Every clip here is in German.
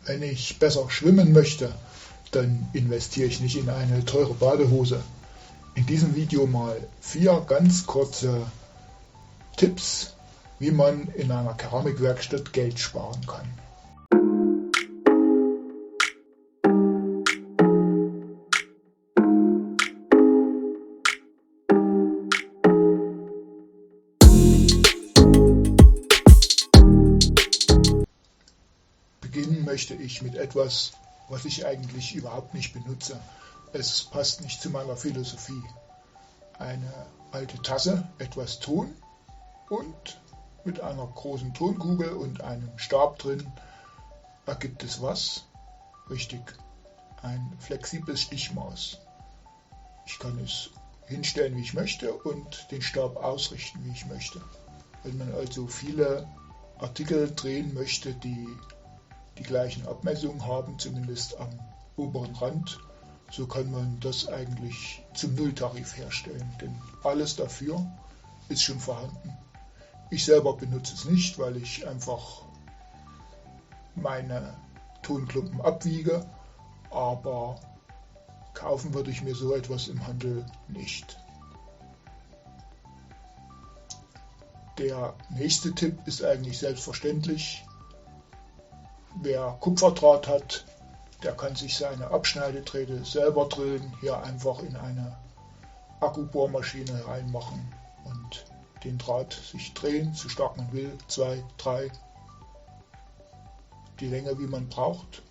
Wenn ich besser schwimmen möchte, dann investiere ich nicht in eine teure Badehose. In diesem Video mal 4 ganz kurze Tipps, wie man in einer Keramikwerkstatt Geld sparen kann. Beginnen möchte ich mit etwas, was ich eigentlich überhaupt nicht benutze. Es passt nicht zu meiner Philosophie. Eine alte Tasse, etwas Ton und mit einer großen Tonkugel und einem Stab drin ergibt es was? Richtig, ein flexibles Stichmaß. Ich kann es hinstellen, wie ich möchte und den Stab ausrichten, wie ich möchte. Wenn man also viele Artikel drehen möchte, die die gleichen Abmessungen haben, zumindest am oberen Rand, so kann man das eigentlich zum Nulltarif herstellen, denn alles dafür ist schon vorhanden. Ich selber benutze es nicht, weil ich einfach meine Tonklumpen abwiege, aber kaufen würde ich mir so etwas im Handel nicht. Der nächste Tipp ist eigentlich selbstverständlich. Wer Kupferdraht hat, der kann sich seine Abschneidedrähte selber drillen, hier einfach in eine Akkubohrmaschine reinmachen und den Draht sich drehen, so stark man will, 2, 3, die Länge wie man braucht.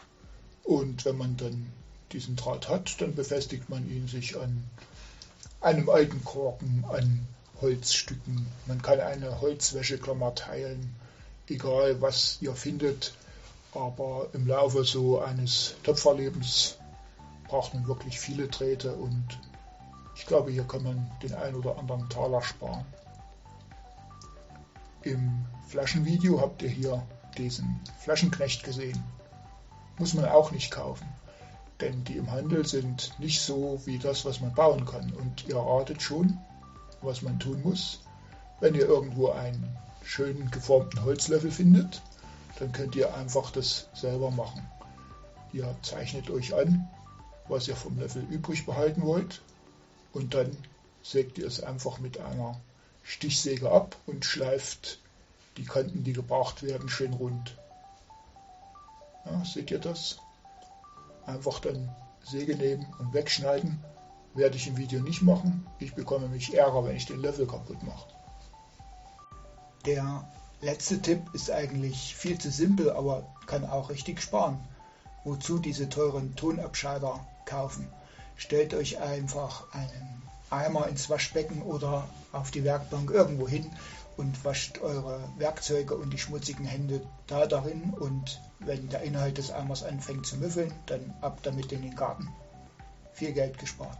Und wenn man dann diesen Draht hat, dann befestigt man ihn sich an einem alten Korken, an Holzstücken. Man kann eine Holzwäscheklammer teilen, egal was ihr findet. Aber im Laufe so eines Töpferlebens braucht man wirklich viele Drähte und ich glaube, hier kann man den ein oder anderen Taler sparen. Im Flaschenvideo habt ihr hier diesen Flaschenknecht gesehen. Muss man auch nicht kaufen, denn die im Handel sind nicht so wie das, was man bauen kann. Und ihr ratet schon, was man tun muss. Wenn ihr irgendwo einen schönen geformten Holzlöffel findet, dann könnt ihr einfach das selber machen. Ihr zeichnet euch an, was ihr vom Löffel übrig behalten wollt und dann sägt ihr es einfach mit einer Stichsäge ab und schleift die Kanten, die gebraucht werden, schön rund. Ja, seht ihr das? Einfach dann Säge nehmen und wegschneiden. Werde ich im Video nicht machen. Ich bekomme mich Ärger, wenn ich den Löffel kaputt mache. Der letzte Tipp ist eigentlich viel zu simpel, aber kann auch richtig sparen. Wozu diese teuren Tonabscheider kaufen? Stellt euch einfach einen Eimer ins Waschbecken oder auf die Werkbank irgendwo hin und wascht eure Werkzeuge und die schmutzigen Hände da darin und wenn der Inhalt des Eimers anfängt zu müffeln, dann ab damit in den Garten. Viel Geld gespart.